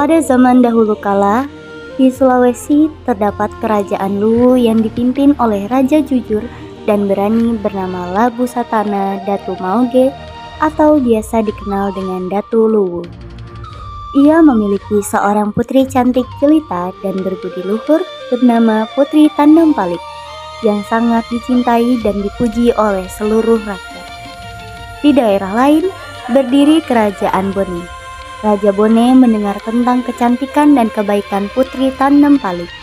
Pada zaman dahulu kala, di Sulawesi terdapat kerajaan Luwu yang dipimpin oleh raja jujur dan berani bernama Labu Satana Datu Mauge atau biasa dikenal dengan Datu Luwu. Ia memiliki seorang putri cantik jelita dan berbudi luhur bernama Putri Tandampalik yang sangat dicintai dan dipuji oleh seluruh rakyat. Di daerah lain berdiri Kerajaan Bone. Raja Bone mendengar tentang kecantikan dan kebaikan Putri Tandampalik,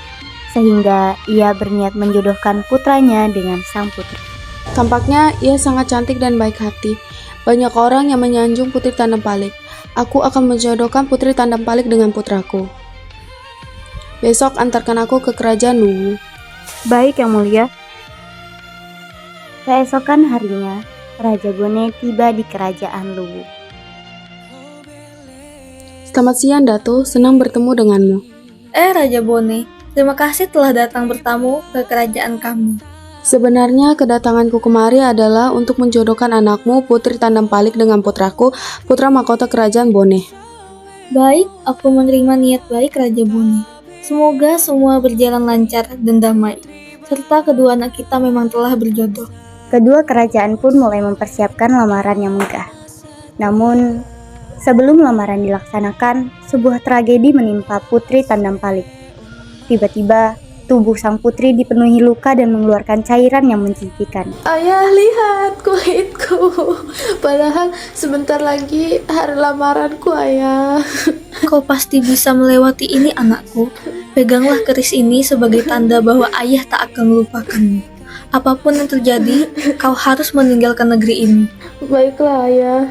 sehingga ia berniat menjodohkan putranya dengan sang putri. Tampaknya ia sangat cantik dan baik hati. Banyak orang yang menyanjung Putri Tandampalik. Aku akan menjodohkan Putri Tandampalik dengan putraku. Besok antarkan aku ke kerajaan Luwu. Baik, Yang Mulia. Keesokan harinya, Raja Bone tiba di kerajaan Luwu. Selamat siang, Dato. Senang bertemu denganmu. Raja Bone, terima kasih telah datang bertamu ke kerajaan kami. Sebenarnya kedatanganku kemari adalah untuk menjodohkan anakmu Putri Tandampalik dengan putraku, putra mahkota kerajaan Bone. Baik, aku menerima niat baik Raja Bone. Semoga semua berjalan lancar dan damai, serta kedua anak kita memang telah berjodoh. Kedua kerajaan pun mulai mempersiapkan lamaran yang megah. Namun, sebelum lamaran dilaksanakan, sebuah tragedi menimpa Putri Tandampalik. Tiba-tiba, tubuh sang putri dipenuhi luka dan mengeluarkan cairan yang menjijikan. Ayah, lihat kulitku. Padahal sebentar lagi hari lamaranku, Ayah. Kau pasti bisa melewati ini, anakku. Peganglah keris ini sebagai tanda bahwa ayah tak akan melupakanmu. Apapun yang terjadi, kau harus meninggalkan negeri ini. Baiklah, Ayah.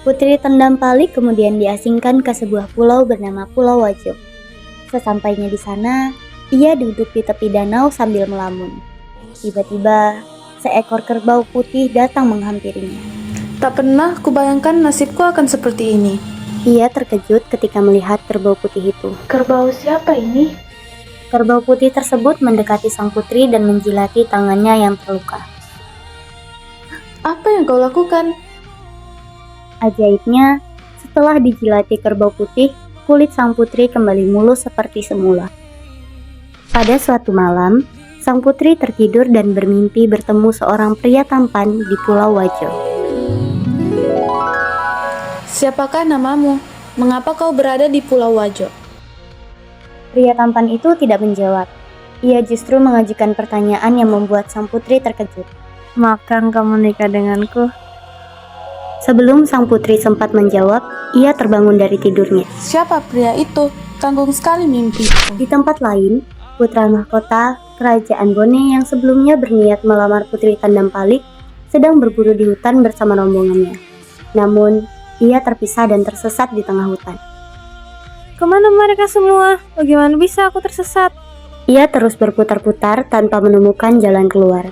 Putri Tandampalik kemudian diasingkan ke sebuah pulau bernama Pulau Wajo. Sesampainya di sana, ia duduk di tepi danau sambil melamun. Tiba-tiba, seekor kerbau putih datang menghampirinya. Tak pernah kubayangkan nasibku akan seperti ini. Ia terkejut ketika melihat kerbau putih itu. Kerbau siapa ini? Kerbau putih tersebut mendekati sang putri dan menjilati tangannya yang terluka. Apa yang kau lakukan? Ajaibnya, setelah dijilati kerbau putih, kulit sang putri kembali mulus seperti semula. Pada suatu malam, sang putri tertidur dan bermimpi bertemu seorang pria tampan di Pulau Wajo. Siapakah namamu? Mengapa kau berada di Pulau Wajo? Pria tampan itu tidak menjawab. Ia justru mengajukan pertanyaan yang membuat sang putri terkejut. "Maukah kamu menikah denganku?" Sebelum sang putri sempat menjawab, ia terbangun dari tidurnya. Siapa pria itu? Tanggung sekali mimpi. Di tempat lain, putra mahkota kerajaan Bone yang sebelumnya berniat melamar Putri Tandampalik sedang berburu di hutan bersama rombongannya. Namun, ia terpisah dan tersesat di tengah hutan. Kemana mereka semua? Bagaimana bisa aku tersesat? Ia terus berputar-putar tanpa menemukan jalan keluar,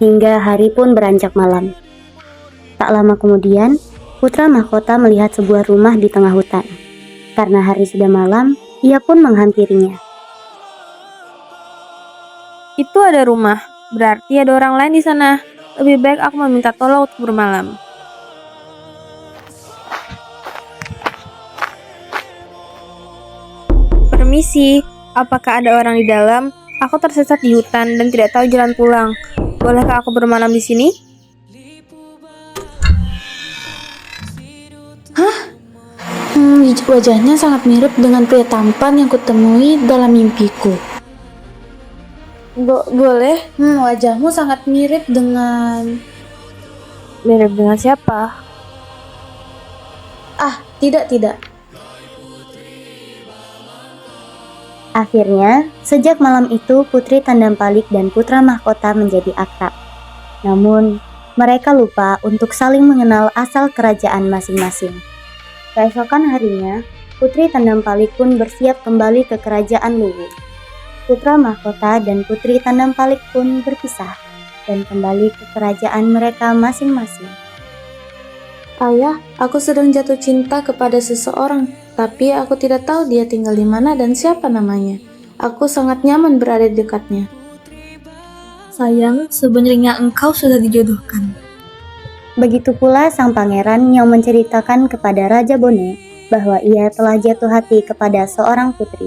hingga hari pun beranjak malam. Tak lama kemudian, putra mahkota melihat sebuah rumah di tengah hutan. Karena hari sudah malam, ia pun menghampirinya. Itu ada rumah, berarti ada orang lain di sana. Lebih baik aku meminta tolong untuk bermalam. Permisi, apakah ada orang di dalam? Aku tersesat di hutan dan tidak tahu jalan pulang. Bolehkah aku bermalam di sini? Wajahnya sangat mirip dengan pria tampan yang kutemui dalam mimpiku. Boleh? Wajahmu sangat mirip dengan... Mirip dengan siapa? Tidak. Akhirnya, sejak malam itu Putri Tandampalik dan putra mahkota menjadi akrab. Namun, mereka lupa untuk saling mengenal asal kerajaan masing-masing. Keesokan harinya, Putri Tandampalik pun bersiap kembali ke kerajaan Luwu. Putra mahkota dan Putri Tandampalik pun berpisah dan kembali ke kerajaan mereka masing-masing. Ayah, aku sedang jatuh cinta kepada seseorang, tapi aku tidak tahu dia tinggal di mana dan siapa namanya. Aku sangat nyaman berada di dekatnya. Sayang, sebenarnya engkau sudah dijodohkan. Begitu pula sang pangeran yang menceritakan kepada Raja Bone bahwa ia telah jatuh hati kepada seorang putri.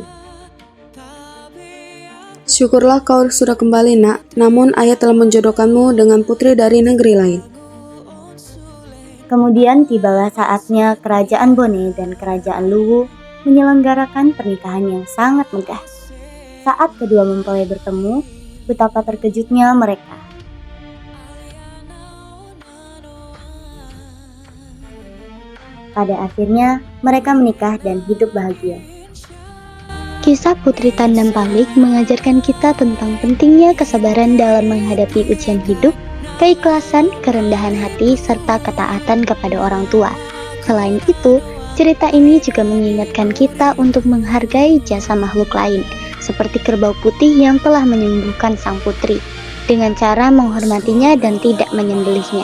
Syukurlah kau sudah kembali, Nak. Namun ayah telah menjodohkanmu dengan putri dari negeri lain. Kemudian tibalah saatnya kerajaan Bone dan kerajaan Luwu menyelenggarakan pernikahan yang sangat megah. Saat kedua mempelai bertemu, betapa terkejutnya mereka. Pada akhirnya, mereka menikah dan hidup bahagia. Kisah Putri Tandampalik mengajarkan kita tentang pentingnya kesabaran dalam menghadapi ujian hidup, keikhlasan, kerendahan hati, serta ketaatan kepada orang tua. Selain itu, cerita ini juga mengingatkan kita untuk menghargai jasa makhluk lain, seperti kerbau putih yang telah menyembuhkan sang putri, dengan cara menghormatinya dan tidak menyembelihnya.